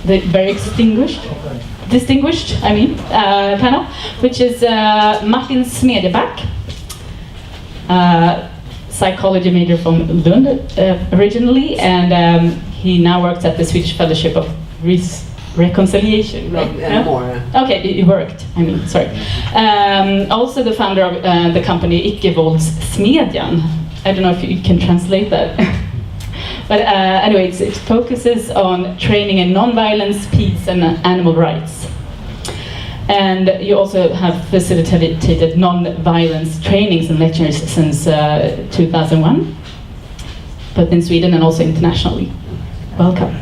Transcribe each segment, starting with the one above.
the very distinguished panel, which is Martin Smedjeback, psychology major from Lund originally, and he now works at the Swedish Fellowship of Reconciliation, right? More. Okay, it worked. Sorry. Also the founder of the company Ickevåldssmedjan. I don't know if you can translate that. But anyway, it focuses on training in non-violence, peace, and animal rights. And you also have facilitated non-violence trainings and lectures since 2001, both in Sweden and also internationally. Welcome.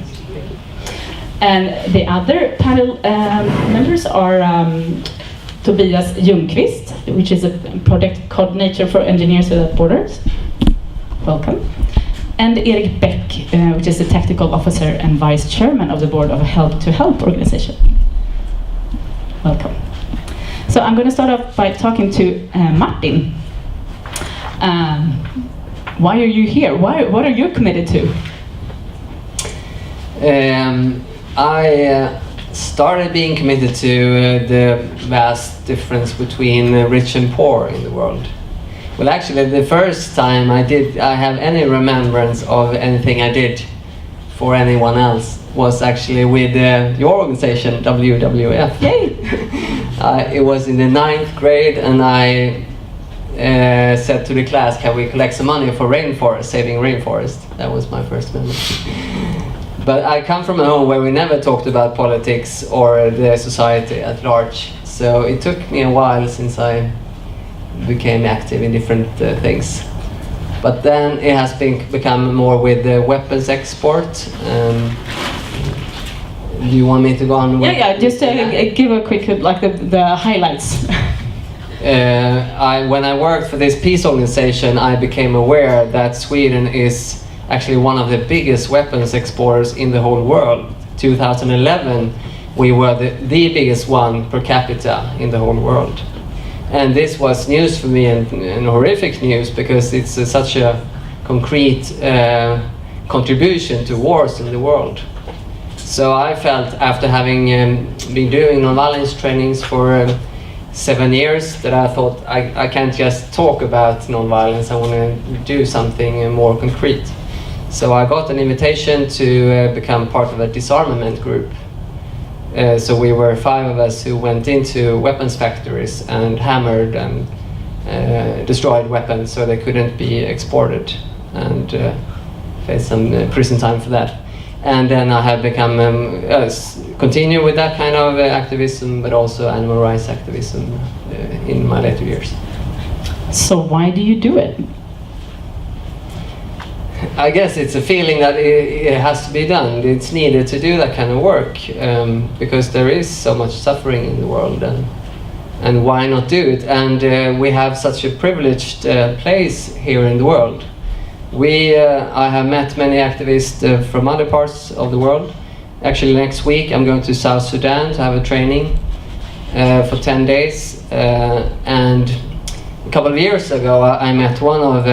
And the other panel members are Tobias Ljungkvist, which is a project coordinator for Engineers Without Borders. Welcome. And Erik Bäck, which is a tactical officer and vice chairman of the board of a Help to Help organization. Welcome. So I'm going to start off by talking to Martin. Why are you here? What are you committed to? I started being committed to the vast difference between rich and poor in the world. Well, actually, the first time I have any remembrance of anything I did for anyone else was actually with your organization, WWF. Yay! It was in the 9th grade, and I said to the class, can we collect some money for rainforest, saving rainforest? That was my first memory. But I come from a home where we never talked about politics or the society at large. So it took me a while since I became active in different things. But then it has become more with weapons export. Do you want me to go on? Yeah, just give a quick, like the highlights. When I worked for this peace organization, I became aware that Sweden is actually one of the biggest weapons exporters in the whole world. 2011, we were the biggest one per capita in the whole world. And this was news for me, and horrific news, because it's such a concrete contribution to wars in the world. So I felt, after having been doing non-violence trainings for 7 years, that I thought I can't just talk about non-violence, I want to do something more concrete. So I got an invitation to become part of a disarmament group. So we were 5 of us who went into weapons factories and hammered and destroyed weapons so they couldn't be exported, and faced some prison time for that. And then I have become continue with that kind of activism, but also animal rights activism in my later years. So why do you do it? I guess it's a feeling that it has to be done. It's needed to do that kind of work, because there is so much suffering in the world, and why not do it? And we have such a privileged place here in the world. I have met many activists from other parts of the world. Actually, next week I'm going to South Sudan to have a training for 10 days. And a couple of years ago, I met one of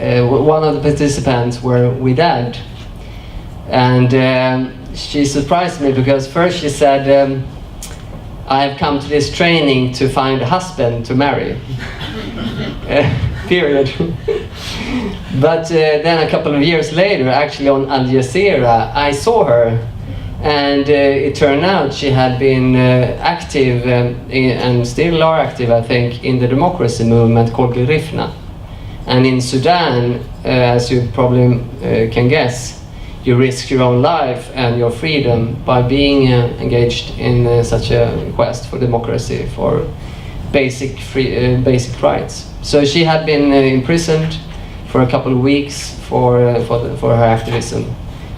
one of the participants where we died. And she surprised me, because first she said, I have come to this training to find a husband to marry. Period. But then a couple of years later, actually on Al Jazeera, I saw her, and it turned out she had been active and still are active, I think, in the democracy movement called reflekterna. And in Sudan, as you probably can guess, you risk your own life and your freedom by being engaged in such a quest for democracy, for basic rights. So she had been imprisoned for a couple of weeks for her activism.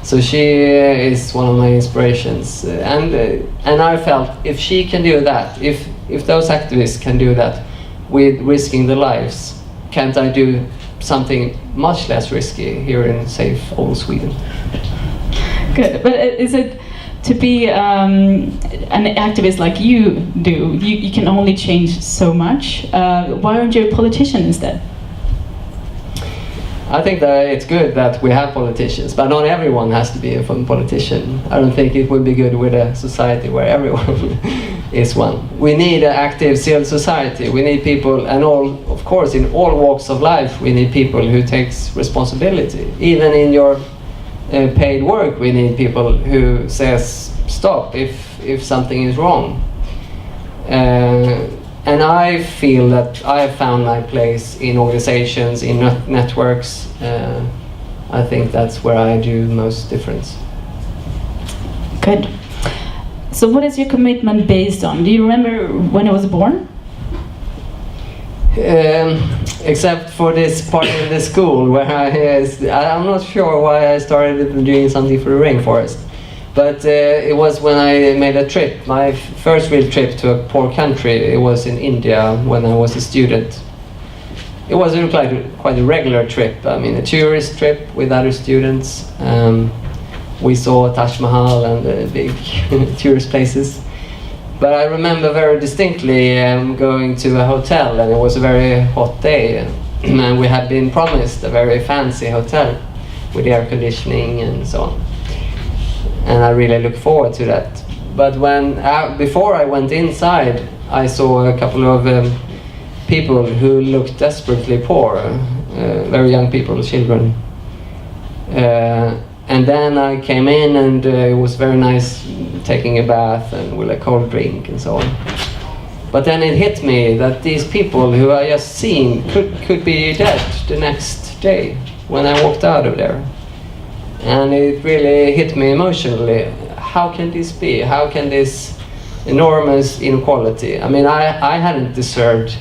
So she is one of my inspirations, and I felt, if she can do that, if those activists can do that with risking their lives, can't I do something much less risky here in safe old Sweden? Good, but is it to be an activist like you do? You can only change so much. Why aren't you a politician instead? I think that it's good that we have politicians, but not everyone has to be a politician. I don't think it would be good with a society where everyone is one. We need an active civil society. We need people, and of course, in all walks of life, we need people who takes responsibility. Even in your paid work, we need people who says stop if something is wrong. And I feel that I have found my place in organizations, in networks. I think that's where I do most difference. Good. So what is your commitment based on? Do you remember when I was born? Except for this part of the school where I'm not sure why I started doing something for the rainforest. But it was when I made a trip, my first real trip to a poor country. It was in India when I was a student. It wasn't quite a regular trip. I mean, a tourist trip with other students. We saw Taj Mahal and the big tourist places. But I remember very distinctly going to a hotel, and it was a very hot day. And we had been promised a very fancy hotel with air conditioning and so on. And I really look forward to that. But before I went inside, I saw a couple of people who looked desperately poor, very young people, children. And then I came in, and it was very nice taking a bath and with a cold drink and so on. But then it hit me that these people who I just seen could be dead the next day when I walked out of there. And it really hit me emotionally. How can this be? How can this enormous inequality? I mean, I hadn't deserved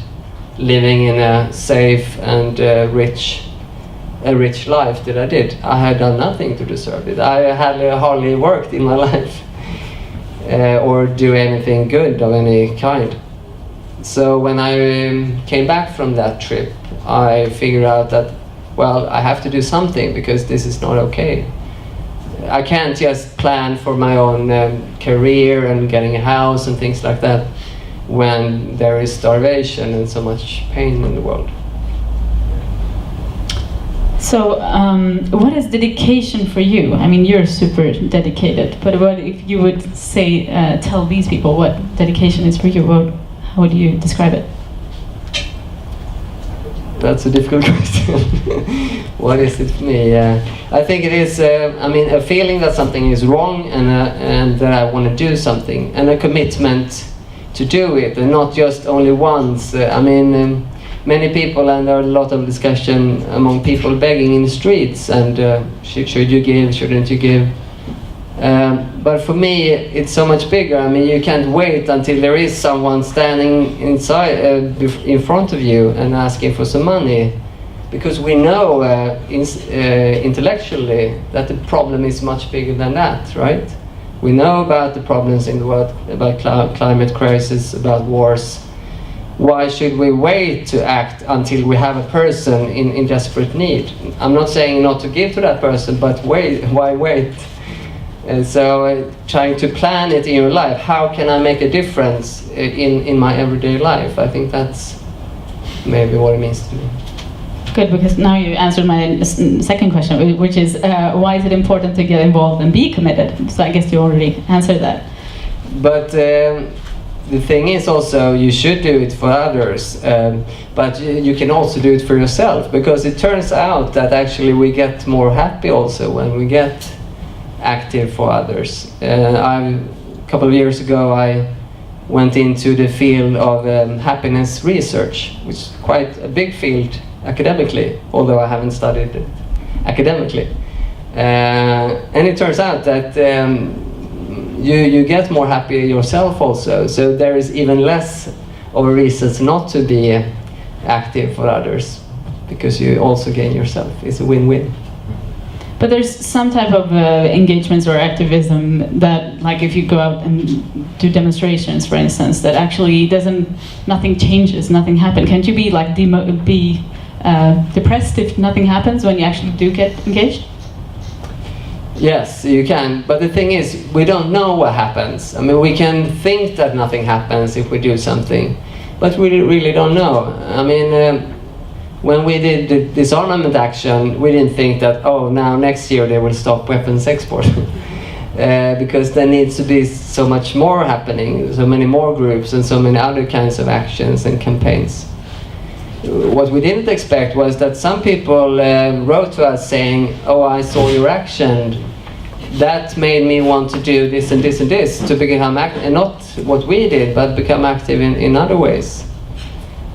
living in a safe and rich life that I did. I had done nothing to deserve it. I had hardly worked in my life or do anything good of any kind. So when I came back from that trip, I figured out that, well, I have to do something because this is not okay. I can't just plan for my own career and getting a house and things like that when there is starvation and so much pain in the world. So, what is dedication for you? I mean, you're super dedicated, but what if you would say, tell these people what dedication is for you? How would you describe it? That's a difficult question. What is it for me? I think it is, a feeling that something is wrong and that I want to do something, and a commitment to do it, and not just only once. Many people, and there are a lot of discussion among people begging in the streets, and should you give, shouldn't you give? But for me, it's so much bigger. I mean, you can't wait until there is someone standing in front of you and asking for some money, because we know intellectually that the problem is much bigger than that, right? We know about the problems in the world, about climate crisis, about wars. Why should we wait to act until we have a person in desperate need? I'm not saying not to give to that person, but why wait? And so trying to plan it in your life, how can I make a difference in my everyday life? I think that's maybe what it means to me. Good, because now you answered my second question, which is why is it important to get involved and be committed? So I guess you already answered that. But the thing is also, you should do it for others, but you can also do it for yourself, because it turns out that actually we get more happy also when we get active for others. A couple of years ago I went into the field of happiness research, which is quite a big field academically, although I haven't studied it academically. And it turns out that you get more happy yourself also, so there is even less of a reason not to be active for others, because you also gain yourself. It's a win-win. But there's some type of engagements or activism that, like if you go out and do demonstrations, for instance, that actually nothing changes, nothing happens. Can't you be like depressed if nothing happens when you actually do get engaged? Yes, you can, but the thing is, we don't know what happens. I mean, we can think that nothing happens if we do something, but we really don't know. I mean, When we did the disarmament action, we didn't think that, oh, now next year they will stop weapons export. Because there needs to be so much more happening, so many more groups and so many other kinds of actions and campaigns. What we didn't expect was that some people wrote to us saying, oh, I saw your action, that made me want to do this and this and this, to become active, and not what we did, but become active in other ways.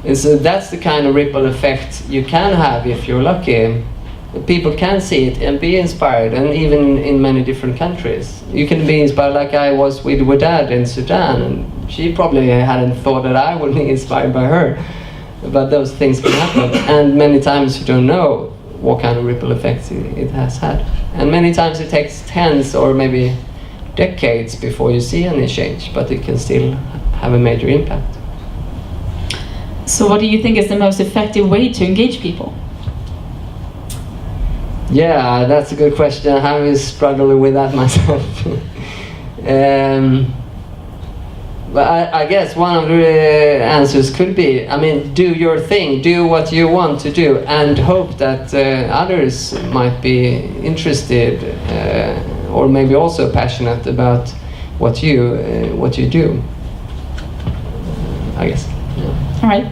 And so that's the kind of ripple effect you can have if you're lucky. People can see it and be inspired, and even in many different countries. You can be inspired like I was with Dad in Sudan, and she probably hadn't thought that I would be inspired by her. But those things can happen, and many times you don't know what kind of ripple effects it has had. And many times it takes tens or maybe decades before you see any change, but it can still have a major impact. So what do you think is the most effective way to engage people? Yeah, that's a good question. I have been struggling with that myself. But I guess one of the answers could be, I mean, do your thing, do what you want to do, and hope that others might be interested or maybe also passionate about what you do. I guess. Yeah. All right.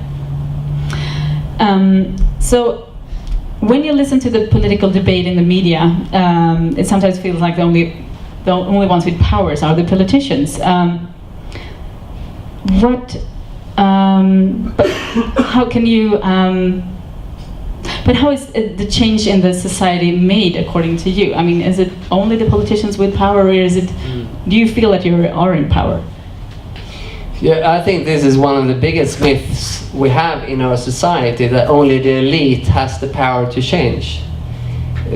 So, when you listen to the political debate in the media, it sometimes feels like the only ones with powers are the politicians. But how can you? But how is the change in the society made according to you? I mean, is it only the politicians with power, or is it? Do you feel that you are in power? Yeah, I think this is one of the biggest myths we have in our society, that only the elite has the power to change.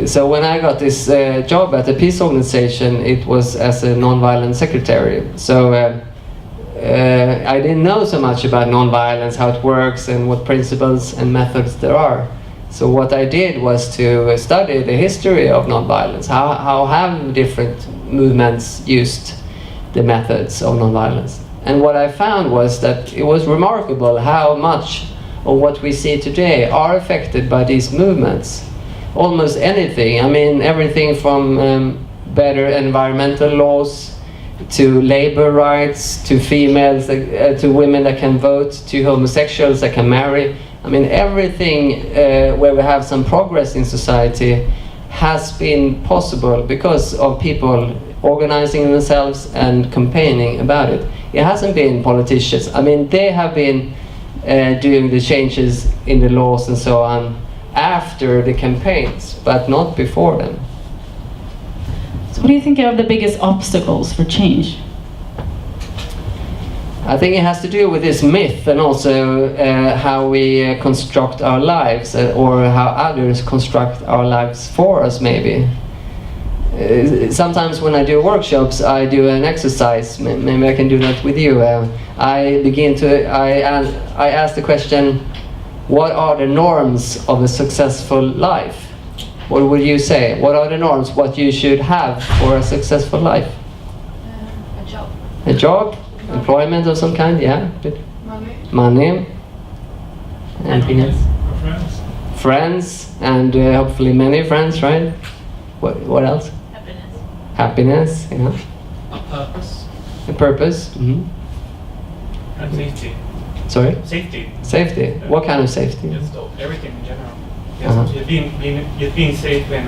So when I got this job at a peace organization, it was as a non-violent secretary. So I didn't know so much about non-violence, how it works, and what principles and methods there are. So what I did was to study the history of non-violence. How have different movements used the methods of non-violence? And what I found was that it was remarkable how much of what we see today are affected by these movements. Almost anything. I mean, everything from better environmental laws, to labor rights, to females, to women that can vote, to homosexuals that can marry. I mean, everything where we have some progress in society has been possible because of people organizing themselves and campaigning about it. It hasn't been politicians. I mean, they have been doing the changes in the laws and so on after the campaigns, but not before them. So what do you think are the biggest obstacles for change? I think it has to do with this myth, and also how we construct our lives, or how others construct our lives for us, maybe. Sometimes when I do workshops, I do an exercise. Maybe I can do that with you. I ask the question, what are the norms of a successful life? What would you say? What are the norms, what you should have for a successful life? A job. A job? Employment of some kind, yeah. Good. Money. Anything else? Friends. Friends, and hopefully many friends, right? What else? Happiness, yeah. A purpose. A purpose. Mm-hmm. And safety. Sorry? Safety. Safety. Yeah. What kind of safety? Just everything in general. Yes, Uh-huh. you're being safe in,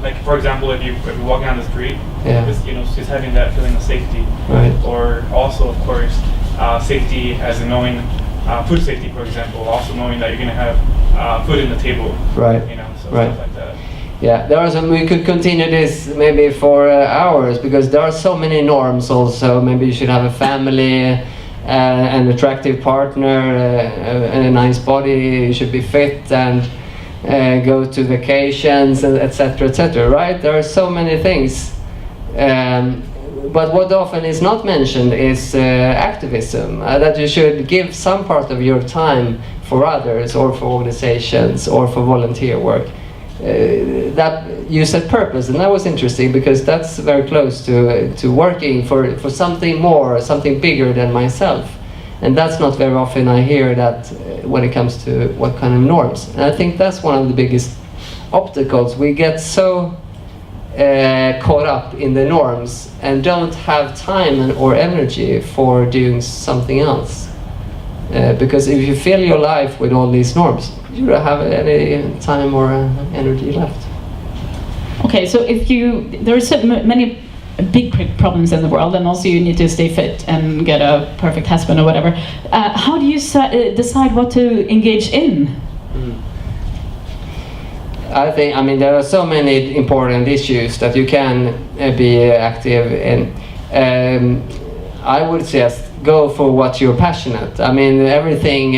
like for example, if you're walking on the street, Yeah. just having that feeling of safety. Right. Or also, of course, safety as in knowing, food safety, for example, also knowing that you're going to have food in the table. Right. So Right. stuff like that. Yeah, there are some, we could continue this maybe for hours, because there are so many norms also. Maybe you should have a family, an attractive partner, and a nice body, you should be fit, and go to vacations, etc., etc., right? There are so many things. But what often is not mentioned is activism, that you should give some part of your time for others, or for organizations, or for volunteer work. That you said purpose, and that was interesting, because that's very close to working for something more, something bigger than myself. And that's not very often I hear that when it comes to what kind of norms. And I think that's one of the biggest obstacles. We get so caught up in the norms and don't have time or energy for doing something else. Because if you fill your life with all these norms, you don't have any time or energy left. Okay, so there are so many big problems in the world, and also you need to stay fit and get a perfect husband or whatever. How do you decide what to engage in? I mean, there are so many important issues that you can be active in. I would just go for what you're passionate. I mean, everything.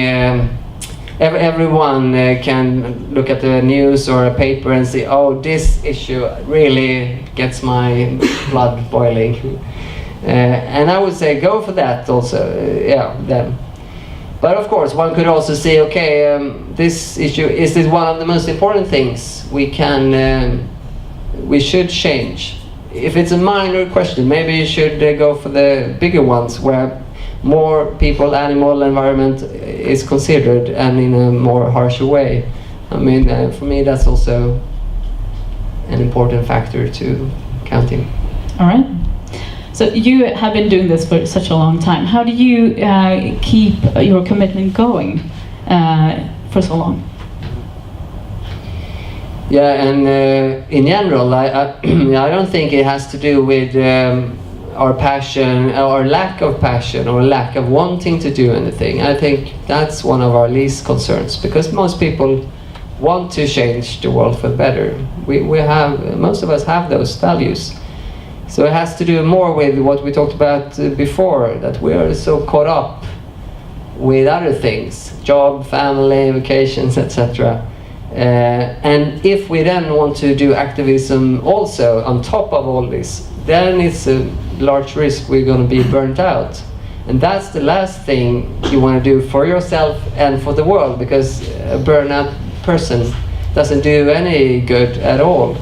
Everyone can look at the news or a paper and say, "Oh, this issue really gets my blood boiling," and I would say go for that also. Then. But of course, one could also say, okay, this issue is this one of the most important things we should change. If it's a minor question, maybe you should go for the bigger ones where more people, animal, environment is considered and in a more harsher way. I mean, for me, that's also an important factor to count in. All right. So you have been doing this for such a long time. How do you keep your commitment going for so long? Yeah, and in general, I don't think it has to do with our passion or lack of passion or lack of wanting to do anything. I think that's one of our least concerns, because most people want to change the world for the better. Most of us have those values. So it has to do more with what we talked about before, that we are so caught up with other things, job, family, vacations, etc. And if we then want to do activism also on top of all this, then it's a large risk we're going to be burnt out. And that's the last thing you want to do for yourself and for the world, because a burnout person doesn't do any good at all.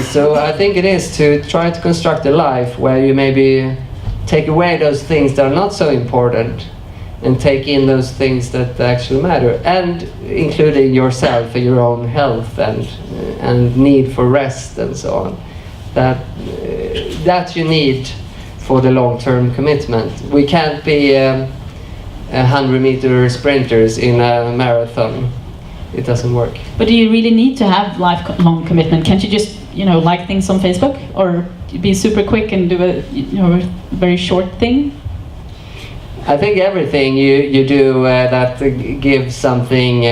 So I think it is to try to construct a life where you maybe take away those things that are not so important and take in those things that actually matter, and including yourself and your own health and need for rest and so on. That you need for the long-term commitment. We can't be 100-meter sprinters in a marathon. It doesn't work. But do you really need to have lifelong commitment? Can't you just, like things on Facebook, or be super quick and do a very short thing? I think everything you do that gives something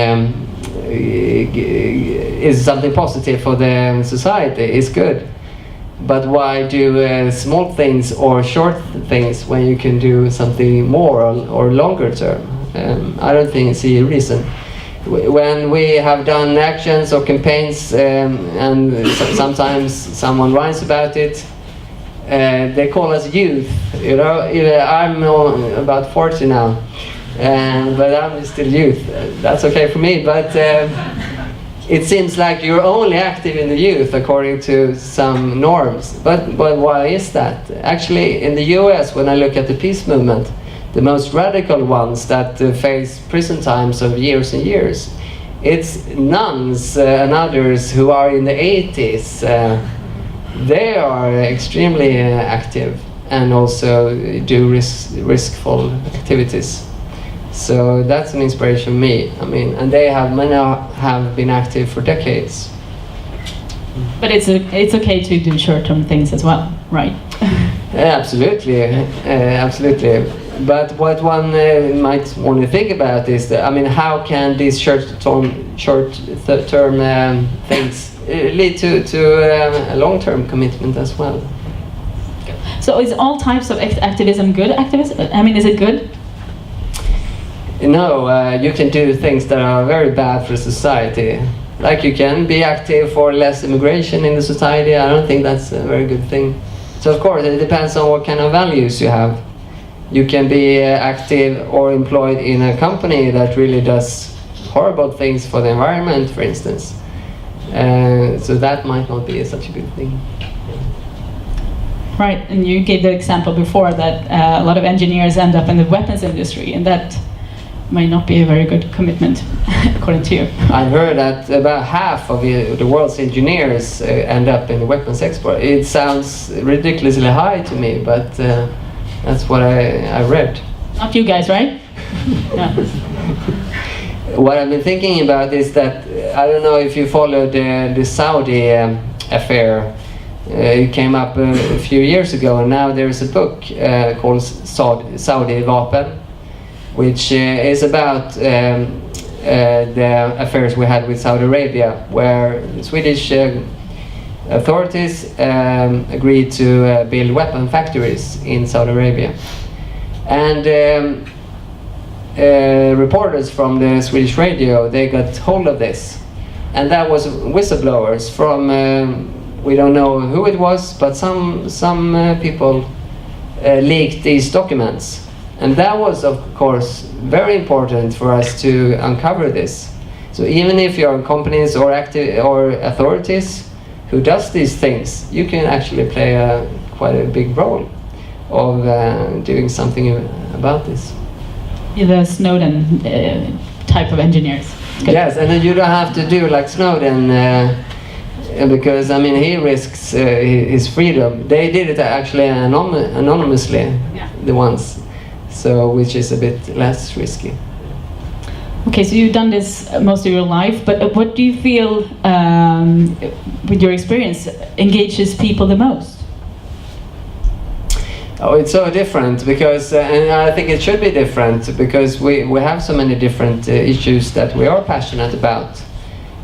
is something positive for the society is good. But why do small things or short things when you can do something more or longer term? I don't see a reason. When we have done actions or campaigns and sometimes someone writes about it, they call us youth. I'm about 40 now, but I'm still youth. That's okay for me, but it seems like you're only active in the youth according to some norms. But why is that? Actually, in the US, when I look at the peace movement, the most radical ones that face prison times of years and years, it's nuns and others who are in the 80s. They are extremely active and also do riskful activities. So that's an inspiration for me. I mean, and many have been active for decades. But it's okay to do short-term things as well, right? Absolutely, absolutely. But what one might want to think about is that, how can these short-term things lead to a long-term commitment as well? So is all types of activism good activism? Is it good? No, you can do things that are very bad for society. Like you can be active for less immigration in the society. I don't think that's a very good thing. So of course it depends on what kind of values you have. You can be active or employed in a company that really does horrible things for the environment, for instance. So that might not be such a good thing. Right, and you gave the example before that a lot of engineers end up in the weapons industry, and that might not be a very good commitment, according to you. I've heard that about half of the world's engineers end up in the weapons export. It sounds ridiculously high to me, but that's what I read. Not you guys, right? No. What I've been thinking about is that, I don't know if you followed the Saudi affair. It came up a few years ago, and now there is a book called Saudi Vapen, which is about the affairs we had with Saudi Arabia, where the Swedish authorities agreed to build weapon factories in Saudi Arabia. And reporters from the Swedish radio, they got hold of this. And that was whistleblowers from, we don't know who it was, but some people leaked these documents. And that was, of course, very important for us to uncover this. So even if you're companies or authorities who does these things, you can actually play quite a big role of doing something about this. The Snowden type of engineers. Good. Yes, and then you don't have to do like Snowden, because I mean he risks his freedom. They did it actually anonymously, Yeah. the ones, so which is a bit less risky. Okay, so you've done this most of your life, but what do you feel, with your experience, engages people the most? Oh, it's so different because, and I think it should be different because we have so many different issues that we are passionate about,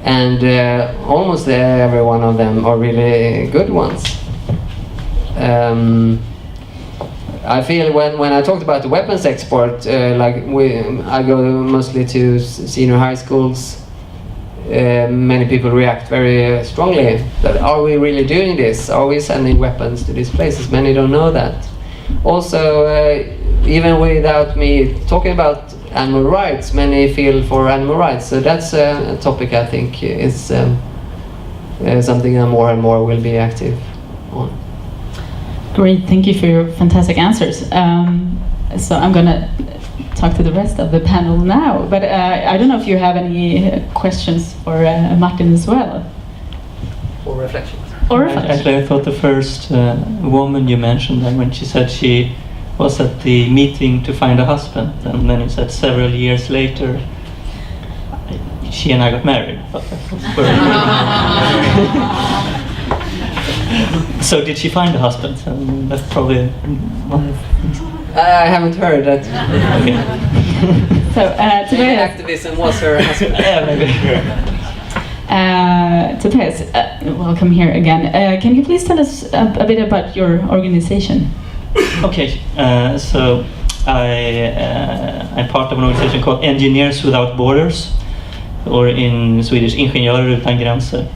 and almost every one of them are really good ones. I feel when I talked about the weapons export, I go mostly to senior high schools. Many people react very strongly that are we really doing this? Are we sending weapons to these places? Many don't know that. Also, even without me talking about animal rights, many feel for animal rights. So that's a topic I think is something that more and more will be active on. Great, thank you for your fantastic answers. So I'm going to talk to the rest of the panel now, but I don't know if you have any questions for Martin as well. Or reflections. Or reflections. Actually, I thought the first woman you mentioned, when she said she was at the meeting to find a husband, and then you said several years later, she and I got married. So did she find a husband? That's probably one of... I haven't heard that. Okay. So, Tobias, Activism was her husband. Yeah, maybe. Tobias, welcome here again. Can you please tell us a bit about your organization? Okay, so I'm part of an organization called Engineers Without Borders, or in Swedish, Ingenjörer, utan gränser.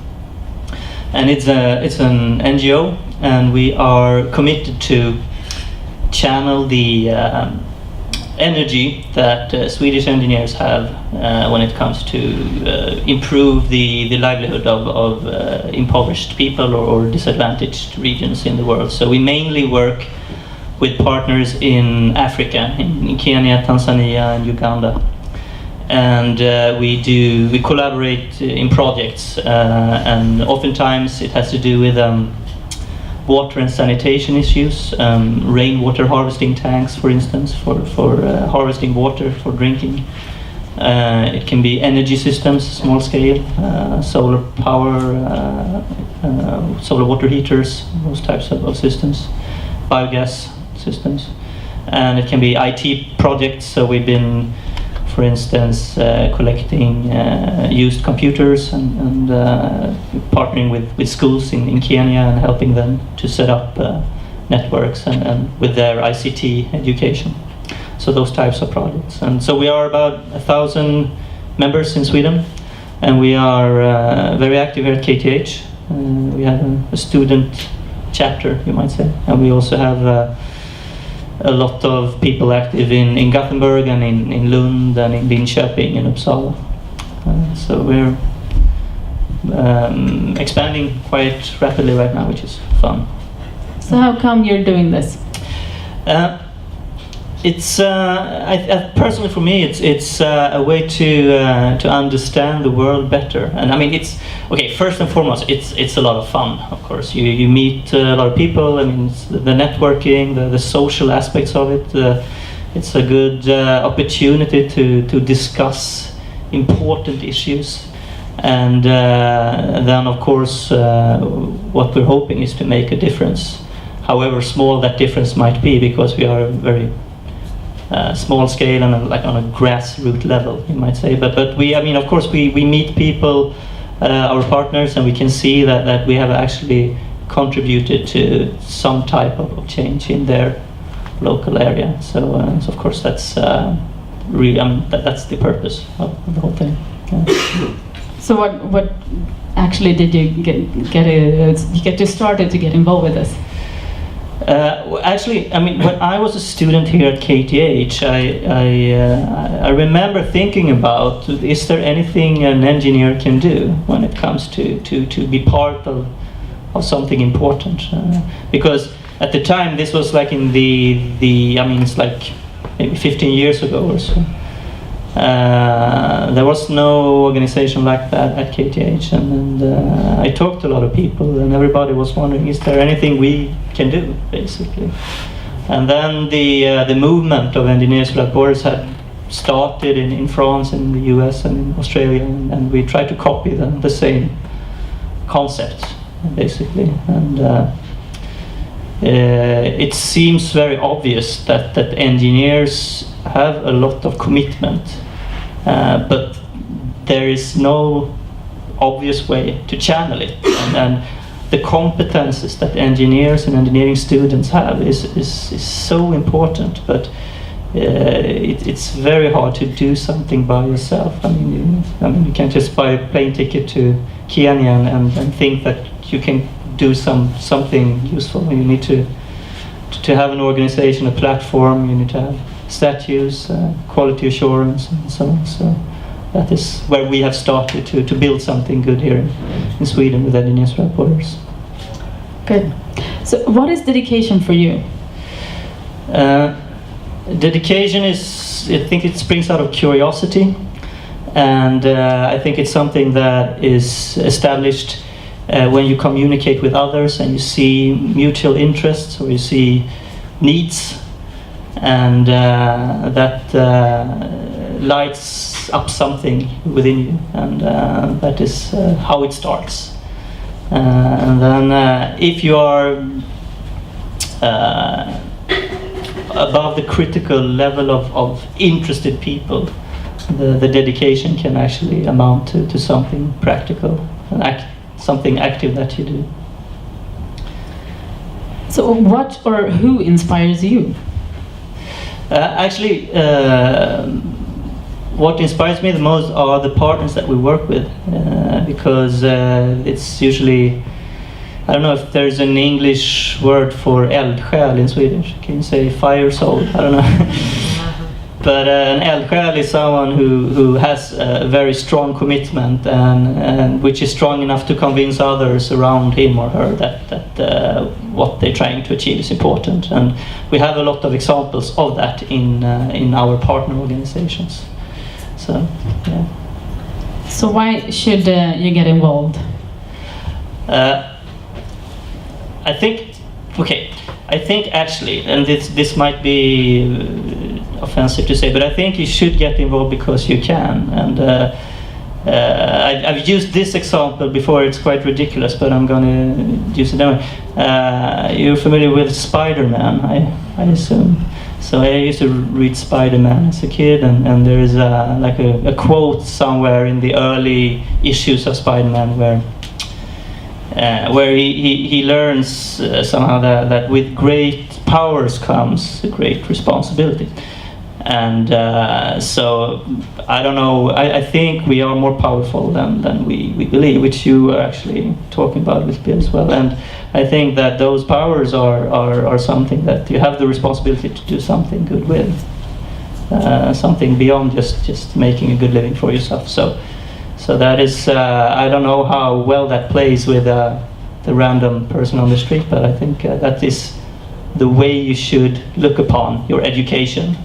And it's an NGO, and we are committed to channel the energy that Swedish engineers have when it comes to improve the livelihood of impoverished people or disadvantaged regions in the world. So we mainly work with partners in Africa, in Kenya, Tanzania, and Uganda. And we collaborate in projects, and oftentimes it has to do with water and sanitation issues, rainwater harvesting tanks, for instance, for harvesting water for drinking. It can be energy systems, small scale, solar power, solar water heaters, those types of systems, biogas systems. And it can be IT projects, so we've been, for instance, collecting used computers and partnering with schools in Kenya and helping them to set up networks and with their ICT education. So those types of projects. And so we are about 1,000 members in Sweden, and we are very active here at KTH. We have a student chapter, you might say, and we also have a lot of people active in Gothenburg and in Lund and in Linköping and Uppsala. So we're expanding quite rapidly right now, which is fun. So how come you're doing this? It's personally for me, it's a way to understand the world better. And I mean, it's okay. First and foremost, it's a lot of fun. Of course, you meet a lot of people. I mean, it's the networking, the social aspects of it. It's a good opportunity to discuss important issues. And then, of course, what we're hoping is to make a difference, however small that difference might be, because we are very small scale and like on a grassroots level, you might say. But we, I mean, of course, we meet people, our partners, and we can see that we have actually contributed to some type of change in their local area. So of course, that's really, I mean, that's the purpose of the whole thing. Yeah. So what actually did you get started to get involved with this? Actually, I mean, when I was a student here at KTH, I remember thinking about, is there anything an engineer can do when it comes to be part of something important? Because at the time, this was like in the I mean, it's like maybe 15 years ago or so. There was no organization like that at KTH, and I talked to a lot of people, and everybody was wondering, is there anything we can do, basically? And then the movement of Engineers Without Borders had started in France, in the US, and in Australia, and we tried to copy the same concept, basically. And it seems very obvious that engineers have a lot of commitment, but there is no obvious way to channel it. And the competences that engineers and engineering students have is so important, but it's very hard to do something by yourself. I mean, you can't just buy a plane ticket to Kenya and think that you can do something useful. You need to have an organization, a platform. You need to have statutes, quality assurance, and so on. So that is where we have started to build something good here in Sweden with Engineers Without Borders. Good. So what is dedication for you? Dedication is, I think it springs out of curiosity, and I think it's something that is established when you communicate with others and you see mutual interests or you see needs, and that lights up something within you, and that is how it starts. And then if you are above the critical level of interested people, the dedication can actually amount to something practical, something active that you do. So what or who inspires you? Actually, what inspires me the most are the partners that we work with, because it's usually, I don't know if there's an English word for eldsjäl in Swedish. Can you say fire soul? I don't know. But an eldsjäl is someone who has a very strong commitment and which is strong enough to convince others around him or her that what they're trying to achieve is important. And we have a lot of examples of that in our partner organizations. So, yeah. So why should you get involved? I think actually, and this might be offensive to say, but I think you should get involved because you can. And I've used this example before. It's quite ridiculous, but I'm going to use it anyway. You're familiar with Spider-Man, I assume. So I used to read Spider-Man as a kid, and there is like a quote somewhere in the early issues of Spider-Man where he learns somehow that with great powers comes a great responsibility. And so I don't know, I think we are more powerful than we believe, which you are actually talking about with Bill as well. And I think that those powers are something that you have the responsibility to do something good with, something beyond just making a good living for yourself. So that is, I don't know how well that plays with the the random person on the street, but I think that is the way you should look upon your education.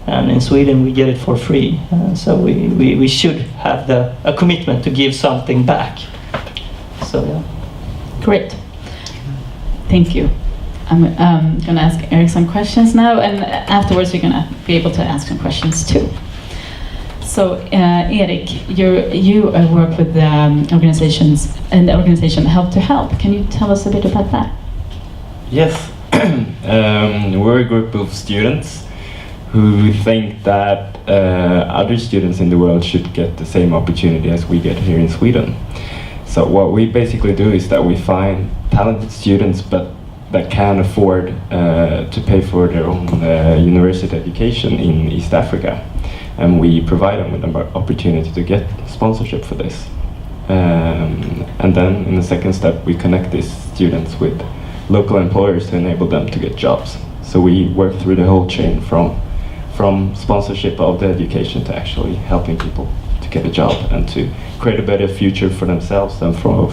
And in Sweden we get it for free, so we should have a commitment to give something back. So yeah. Great. Thank you. I'm going to ask Erik some questions now, and afterwards we're going to be able to ask some questions too. So, Erik, you work with organizations and the organization Help to Help. Can you tell us a bit about that? Yes, we're a group of students who think that other students in the world should get the same opportunity as we get here in Sweden. So what we basically do is that we find talented students but that can afford to pay for their own university education in East Africa. And we provide them with an opportunity to get sponsorship for this. And then in the second step, we connect these students with local employers to enable them to get jobs. So we work through the whole chain from sponsorship of the education to actually helping people to get a job and to create a better future for themselves and for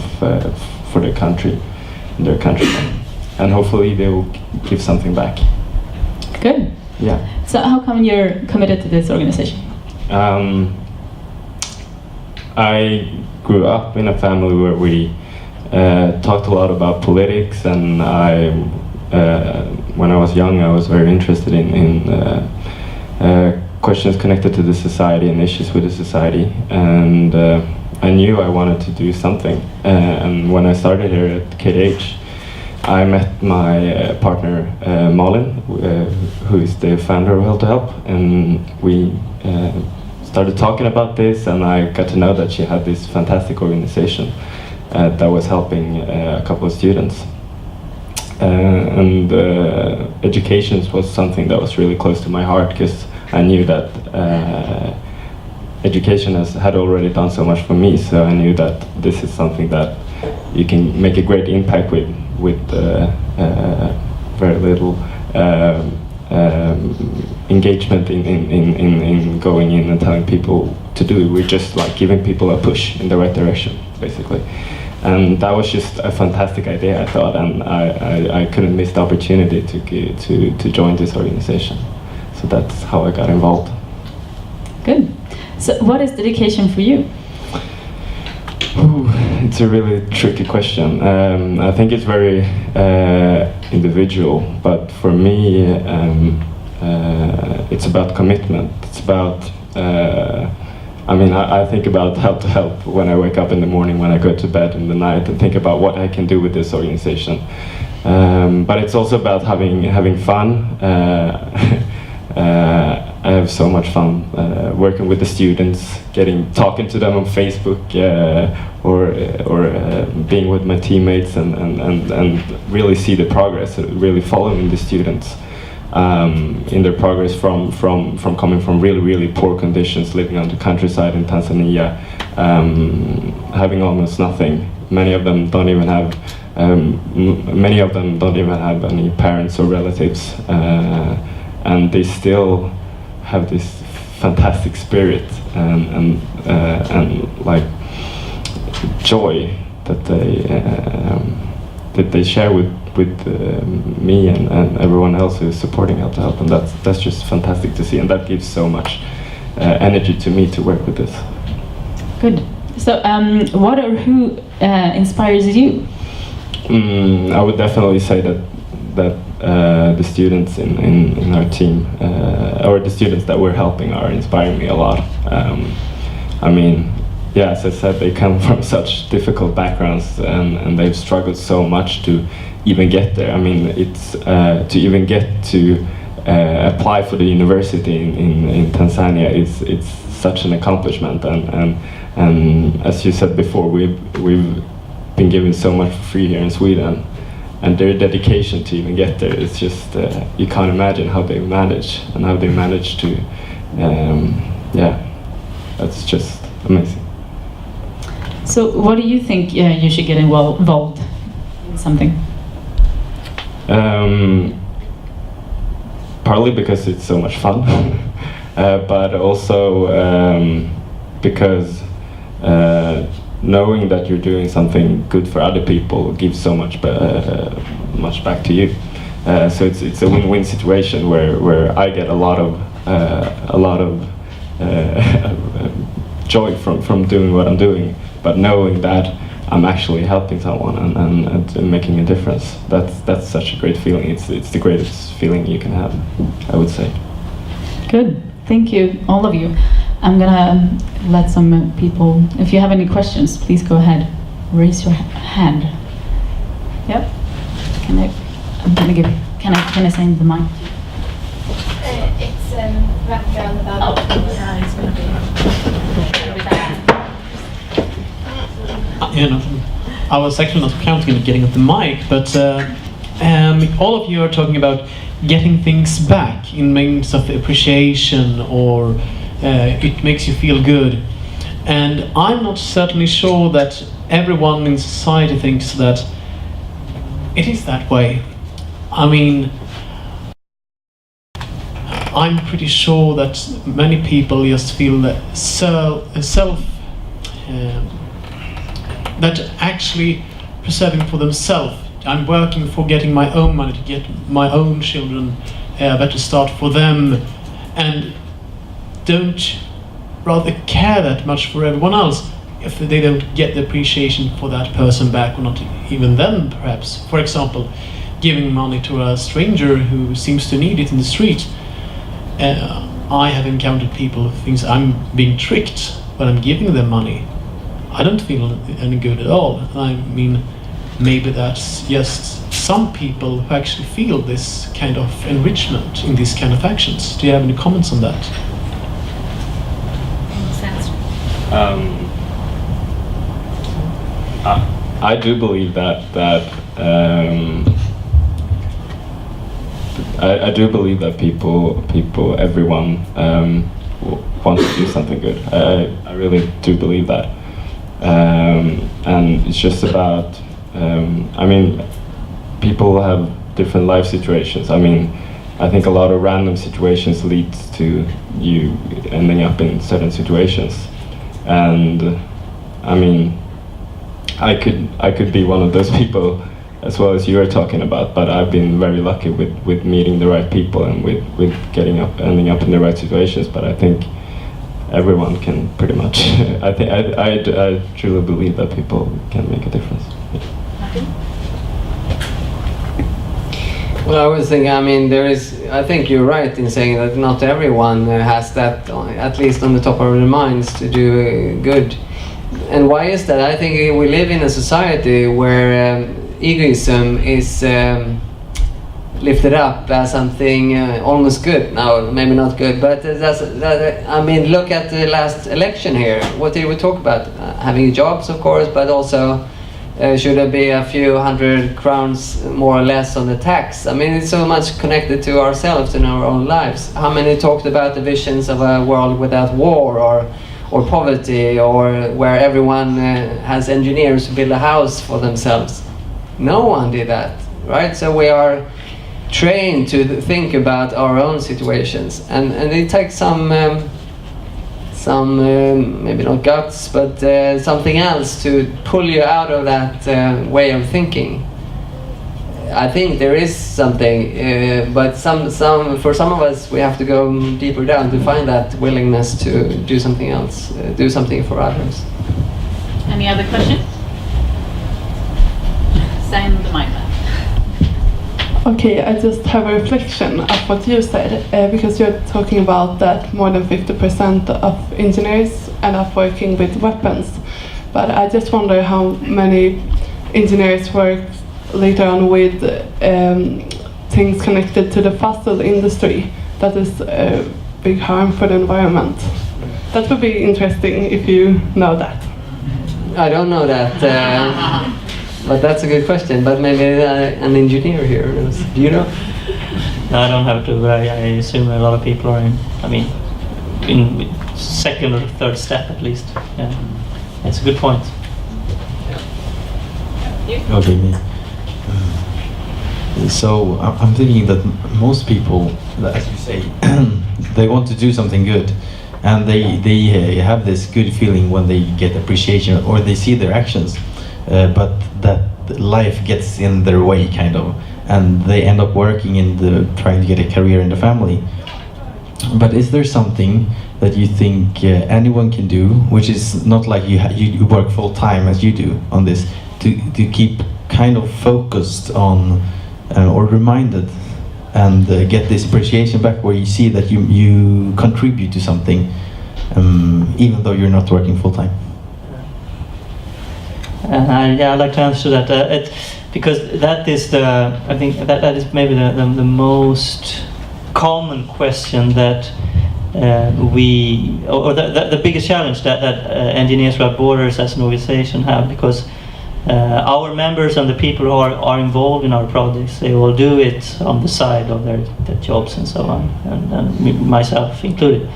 their country and their countrymen. And hopefully they will give something back. Good. Yeah. So how come you're committed to this organization? I grew up in a family where we talked a lot about politics, and when I was young, I was very interested in questions connected to the society and issues with the society, and I knew I wanted to do something. And when I started here at KTH, I met my partner Malin, who is the founder of Help to Help, and we started talking about this, and I got to know that she had this fantastic organization that was helping a couple of students. And education was something that was really close to my heart, because I knew that education had already done so much for me, so I knew that this is something that you can make a great impact with very little engagement in going in and telling people to do it. We're just like giving people a push in the right direction, basically. And that was just a fantastic idea, I thought, and I couldn't miss the opportunity to join this organization. So that's how I got involved. Good. So what is dedication for you? Ooh, it's a really tricky question. I think it's very individual, but for me, it's about commitment. It's about, I think about Help to Help when I wake up in the morning, when I go to bed in the night, and think about what I can do with this organization. But it's also about having fun. I have so much fun working with the students, talking to them on Facebook, or being with my teammates, and really see the progress, really following the students in their progress from coming from really poor conditions, living on the countryside in Tanzania, having almost nothing. Many of them don't even have any parents or relatives, and they still have this fantastic spirit and like joy that they share with me and everyone else who is supporting Help to Help, and that's just fantastic to see, and that gives so much energy to me to work with this. Good. So what or who inspires you? I would definitely say that the students in our team, or the students that we're helping, are inspiring me a lot. As I said, they come from such difficult backgrounds, and they've struggled so much to even get there. It's to even get to apply for the university in Tanzania. It's such an accomplishment, and as you said before, we've been given so much for free here in Sweden. And their dedication to even get there, it's just, you can't imagine how they manage to, that's just amazing. So what do you think you should get involved in something? Partly because it's so much fun, but also because knowing that you're doing something good for other people gives so much much back to you. So it's a win-win situation where I get a lot of joy from doing what I'm doing, but knowing that I'm actually helping someone and making a difference. That's such a great feeling. It's the greatest feeling you can have, I would say. Good. Thank you, all of you. I'm gonna let some people, if you have any questions, please go ahead. Raise your hand. Yep. Can I send the mic? It's wrapped around the bell. I was actually not counting on getting at the mic, but all of you are talking about getting things back in means of appreciation, or it makes you feel good. And I'm not certainly sure that everyone in society thinks that it is that way. I mean, I'm pretty sure that many people just feel that that actually preserving for themselves. I'm working for getting my own money to get my own children a better start for them, and don't rather care that much for everyone else if they don't get the appreciation for that person back, or not even them perhaps. For example, giving money to a stranger who seems to need it in the street. I have encountered people who think I'm being tricked when I'm giving them money. I don't feel any good at all. I mean, maybe that's just some people who actually feel this kind of enrichment in these kind of actions. Do you have any comments on that? I do believe that I do believe that everyone wants to do something good. I really do believe that, and it's just about. I mean, people have different life situations. I mean, I think a lot of random situations leads to you ending up in certain situations, and I mean, I could be one of those people as well as you are talking about, but I've been very lucky with meeting the right people and with ending up in the right situations. But I think everyone can pretty much. I truly believe that people can make a difference. Well, I was thinking, I mean, I think you're right in saying that not everyone has that, at least on the top of their minds, to do good. And why is that? I think we live in a society where egoism is lifted up as something almost good. Now, maybe not good, but I mean, look at the last election here. What did we talk about? Having jobs, of course, but also should there be a few hundred crowns more or less on the tax? I mean, it's so much connected to ourselves and our own lives. How many talked about the visions of a world without war or poverty, or where everyone has engineers who build a house for themselves? No one did that, right? So we are trained to think about our own situations, and it takes some maybe not guts, but something else to pull you out of that way of thinking. I think there is something, but for some of us, we have to go deeper down to find that willingness to do something else, do something for others. Any other questions? Send the mic back. Okay, I just have a reflection of what you said, because you're talking about that more than 50% of engineers end up working with weapons. But I just wonder how many engineers work later on with things connected to the fossil industry that is a big harm for the environment. That would be interesting if you know that. I don't know that. But that's a good question. But maybe an engineer here knows. Do you know? No, I don't have to, but I assume a lot of people are in second or third step at least. Yeah, it's a good point. Okay, me. So I'm thinking that most people, as you say, they want to do something good, and they have this good feeling when they get appreciation or they see their actions, but that life gets in their way kind of, and they end up working in trying to get a career in the family. But is there something that you think anyone can do, which is not like you work full time as you do on this, to keep kind of focused on or reminded and get this appreciation back, where you see that you contribute to something, even though you're not working full time? Yeah, I'd like to answer that. Because that is I think that is maybe the most common question that the biggest challenge that Engineers Without Borders as an organization have, because our members and the people who are involved in our projects, they all do it on the side of their jobs and so on, and myself included.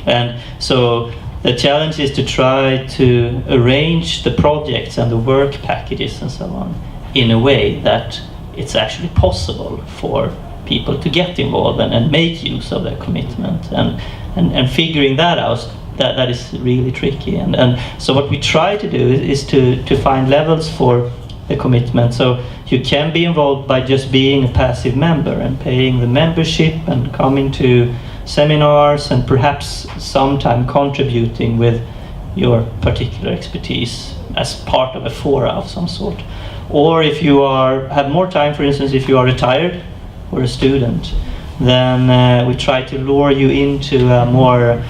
And so the challenge is to try to arrange the projects and the work packages and so on in a way that it's actually possible for people to get involved and make use of their commitment, and figuring that out, that is really tricky. And so what we try to do is to find levels for the commitment. So you can be involved by just being a passive member and paying the membership and coming to seminars and perhaps sometime contributing with your particular expertise as part of a fora of some sort. Or if you have more time, for instance, if you are retired or a student, then we try to lure you into a more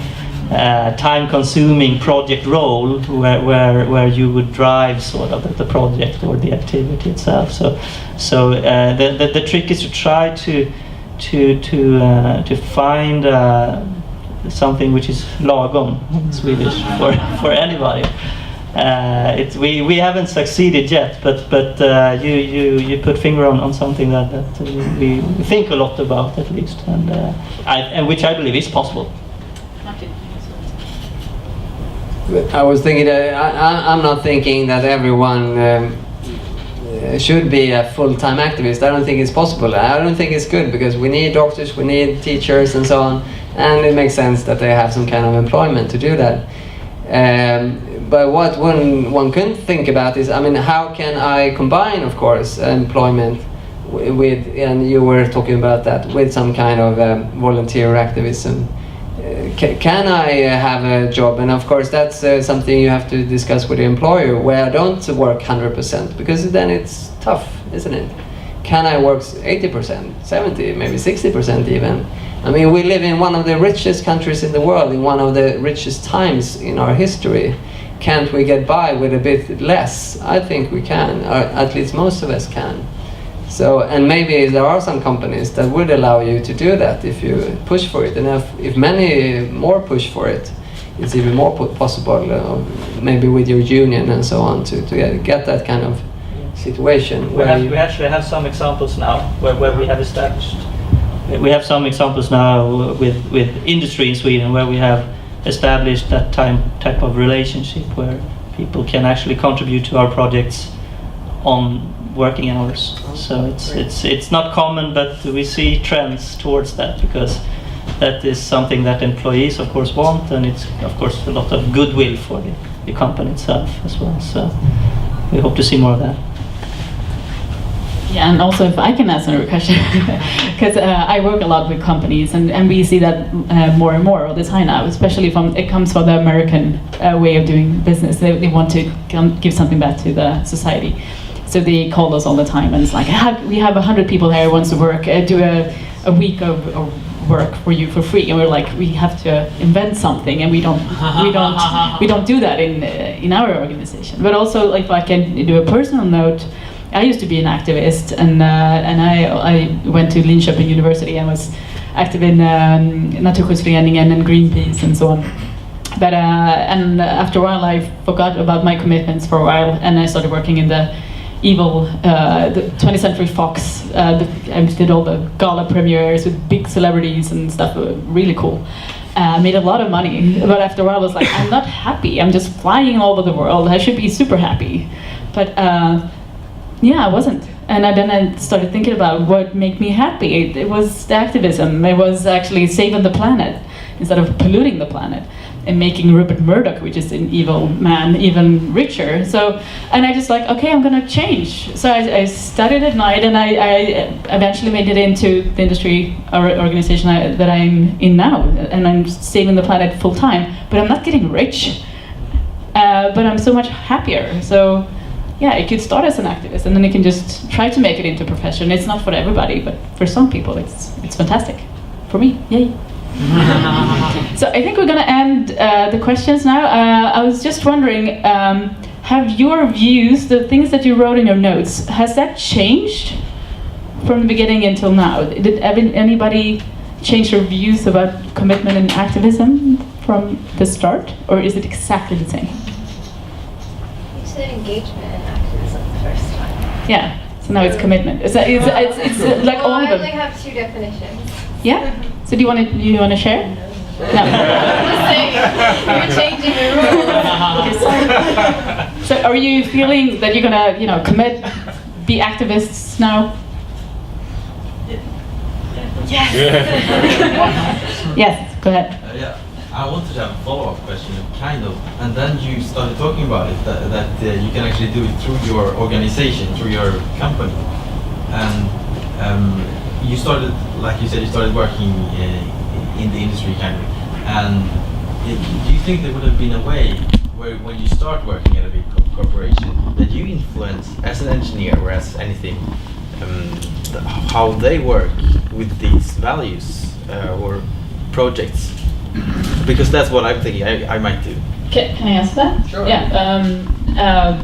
time-consuming project role where you would drive sort of the project or the activity itself. So the trick is to try to find something which is lagom in Swedish for anybody. We haven't succeeded yet, but you put finger on something that we think a lot about, at least, and which I believe is possible. I was thinking that I'm not thinking that everyone should be a full-time activist. I don't think it's possible. I don't think it's good, because we need doctors, we need teachers and so on, and it makes sense that they have some kind of employment to do that. But what one can think about is, I mean, how can I combine, of course, employment with, and you were talking about that, with some kind of volunteer activism. Can I have a job? And of course that's something you have to discuss with the employer, where I don't work 100%, because then it's tough, isn't it? Can I work 80%, 70%, maybe 60% even? I mean, we live in one of the richest countries in the world, in one of the richest times in our history. Can't we get by with a bit less? I think we can, or at least most of us can. So, and maybe there are some companies that would allow you to do that if you push for it, and if many more push for it, it's even more possible, maybe with your union and so on, to get that kind of situation. We actually have some examples now where we have established. We have some examples now with industry in Sweden, where we have established that type of relationship where people can actually contribute to our projects on working hours. So it's not common, but we see trends towards that, because that is something that employees of course want, and it's of course a lot of goodwill for the company itself as well. So we hope to see more of that. Yeah, and also if I can answer a question, because I work a lot with companies, and we see that more and more all the time now, especially it comes from the American way of doing business. They want to give something back to the society. So they call us all the time, and it's like, we have 100 people here who wants to work, do a week of work for you for free, and we're like, we have to invent something, and we don't do that in our organization. But also, like, if I can do a personal note, I used to be an activist, and I went to Linköping University and was active in Naturskyddsföreningen and Greenpeace and so on. But and after a while, I forgot about my commitments for a while, and I started working in the the 20th Century Fox. I did all the gala premieres with big celebrities and stuff. Really cool. Made a lot of money, but after a while, I was like, I'm not happy. I'm just flying all over the world. I should be super happy, but yeah, I wasn't. And then I started thinking about what made me happy. It was the activism. It was actually saving the planet instead of polluting the planet. and making Rupert Murdoch, which is an evil man, even richer. So, and I just like, okay, I'm gonna change. So I studied at night, and I eventually made it into the industry or organization that I'm in now, and I'm saving the planet full time. But I'm not getting rich, but I'm so much happier. So yeah, you could start as an activist, and then you can just try to make it into a profession. It's not for everybody, but for some people, it's fantastic. For me, yay. So I think we're going to end the questions now. I was just wondering, have your views, the things that you wrote in your notes, has that changed from the beginning until now? Did anybody change their views about commitment and activism from the start, or is it exactly the same? You said engagement and activism the first time. Yeah, so now it's commitment. It's like all of them. I only have two definitions. Yeah? So do you want to share? No. You're changing the rules. Okay, sorry. So are you feeling that you're gonna, commit, be activists now? Yes. Yes, go ahead. Yeah, I wanted to have a follow-up question, kind of, and then you started talking about it, that you can actually do it through your organization, through your company, and you started, like you said, you started working in the industry kind of, and do you think there would have been a way where when you start working at a big corporation that you influence as an engineer or as anything how they work with these values or projects? Because that's what I'm thinking I might do. Can I answer that? Sure. Yeah.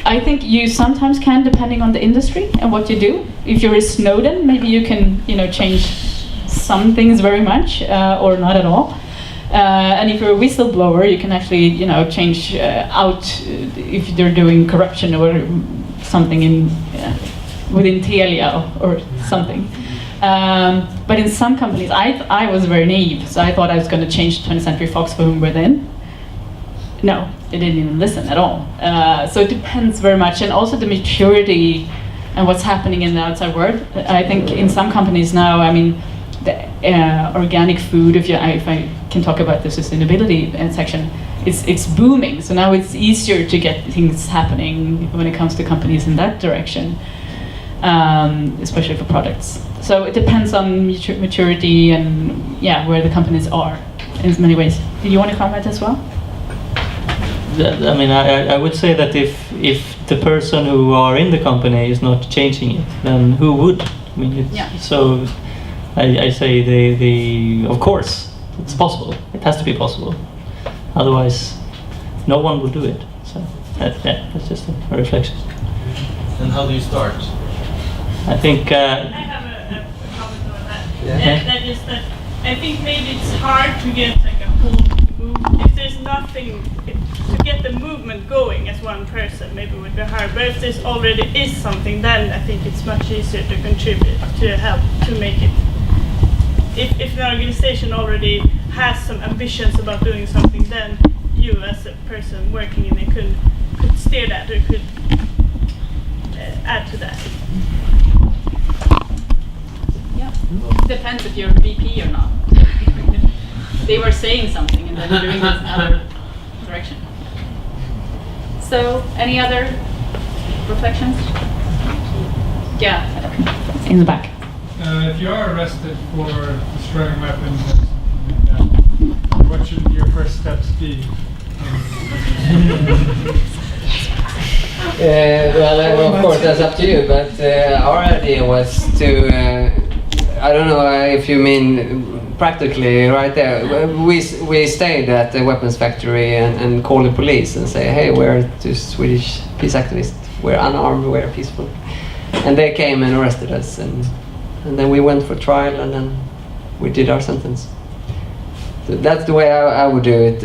I think you sometimes can, depending on the industry and what you do. If you're a Snowden, maybe you can, change some things very much, or not at all. And if you're a whistleblower, you can actually, change out if they're doing corruption or something within Telia or something. But in some companies, I was very naive, so I thought I was going to change 20th Century Fox from within. No, they didn't even listen at all. So it depends very much, and also the maturity and what's happening in the outside world. I think in some companies now, the organic food, if I can talk about the sustainability section, it's booming. So now it's easier to get things happening when it comes to companies in that direction, especially for products. So it depends on maturity and where the companies are in many ways. Do you want to comment as well? I would say that if the person who are in the company is not changing it, then who would? So I say the of course it's possible. It has to be possible. Otherwise, no one will do it. So that's just a reflection. And how do you start? I think. I have a comment on that. That is that I think maybe it's hard to get like a whole move. If there's nothing to get the movement going as one person, maybe it would be hard. But if there's already is something, then I think it's much easier to contribute, to help, to make it. If an organization already has some ambitions about doing something, then you as a person working in it could steer that or could add to that. Yeah, depends if you're a VP or not. They were saying something and then they're doing this in other direction. So, any other reflections? Yeah, in the back. If you are arrested for destroying weapons or something like that, what should your first steps be? Well, of course, that's up to you, but our idea was to, I don't know if you mean practically right there, we stayed at the weapons factory and called the police and say, hey, we're two Swedish peace activists, we're unarmed, we're peaceful. And they came and arrested us, and then we went for trial, and then we did our sentence. So that's the way I would do it,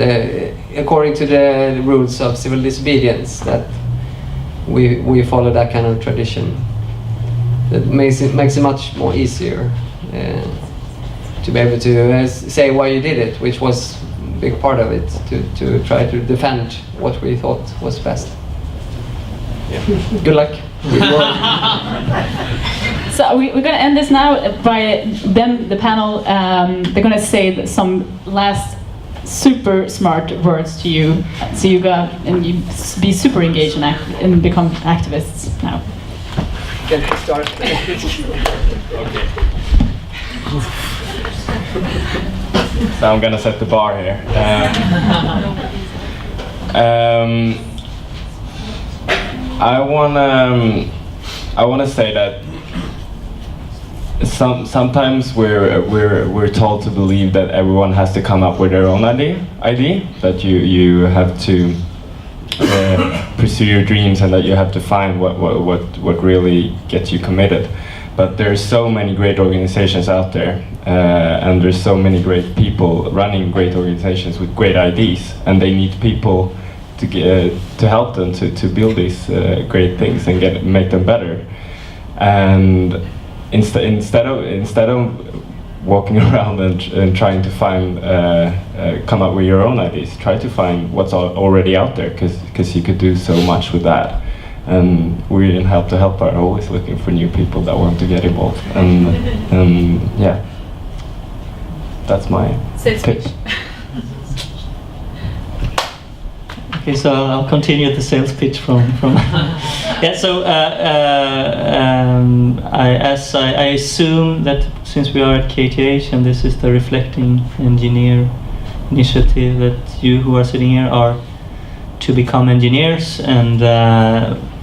according to the rules of civil disobedience, that we follow that kind of tradition. That makes it much more easier to be able to say why you did it, which was a big part of it, to try to defend what we thought was best. Yeah. Good luck. So we're going to end this now by then the panel, they're going to say some last super smart words to you, so you go and you be super engaged and become activists now. Can we start? Okay. So I'm gonna set the bar here. I wanna say that sometimes we're told to believe that everyone has to come up with their own idea. That you have to pursue your dreams, and that you have to find what really gets you committed. But there's so many great organizations out there, and there's so many great people running great organizations with great ideas, and they need people to help them to build these great things and make them better. And instead of walking around and trying to find come up with your own ideas, try to find what's already out there, because you could do so much with that. And we in Help to Help are always looking for new people that want to get involved. And yeah, that's my pitch. Okay, so I'll continue the sales pitch from yeah. So I assume that since we are at KTH and this is the Reflecting Engineer initiative, that you who are sitting here are to become engineers, and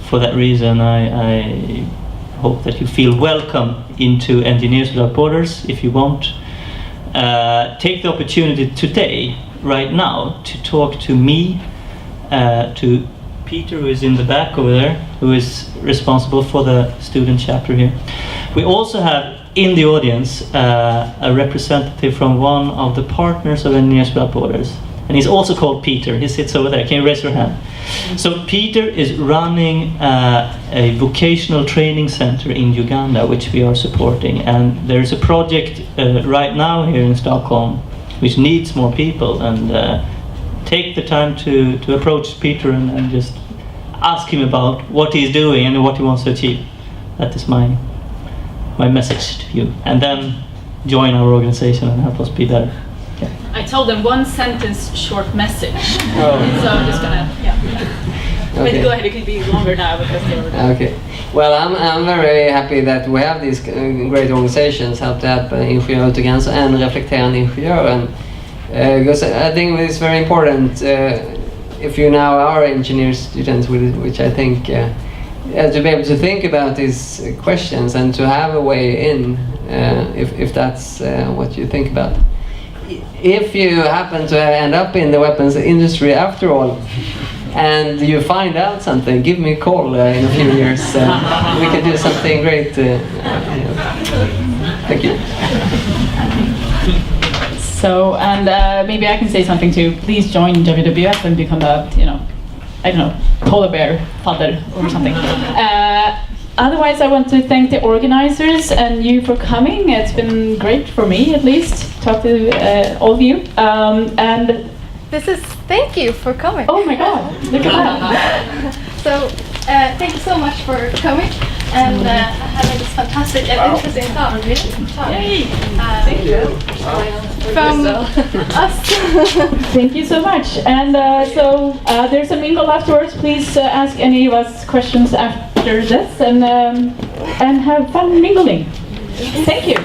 for that reason I hope that you feel welcome into Engineers Without Borders. If you want, take the opportunity today, right now, to talk to me, to Peter, who is in the back over there, who is responsible for the student chapter here. We also have in the audience a representative from one of the partners of Engineers Without Borders, and he's also called Peter. He sits over there. Can you raise your hand? So Peter is running a vocational training center in Uganda, which we are supporting, and there's a project right now here in Stockholm which needs more people, and take the time to approach Peter and just ask him about what he's doing and what he wants to achieve. That is my message to you. And then join our organization and help us be better. Yeah. I told them one sentence short message. Oh. So I'm just gonna, Okay. Maybe go ahead, it could be longer now because they were Okay. Well, I'm very happy that we have these great organizations, Help to Help, Ingenjörer utan gränser, and reflekterna ingenjören. Because I think it's very important, if you now are engineer students, which I think, to be able to think about these questions and to have a way in, if that's what you think about. If you happen to end up in the weapons industry after all, and you find out something, give me a call in a few years. We can do something great. Thank you. So, and maybe I can say something too. Please join WWF and become a, I don't know, polar bear father or something. Otherwise, I want to thank the organizers and you for coming. It's been great for me, at least, to talk to all of you. And thank you for coming. Oh my God, look at that. So, thank you so much for coming and having this fantastic and interesting talk. Yay! Thank you. From us. Thank you so much. And so there's a mingle afterwards. Please ask any of us questions after this and have fun mingling. Thank you.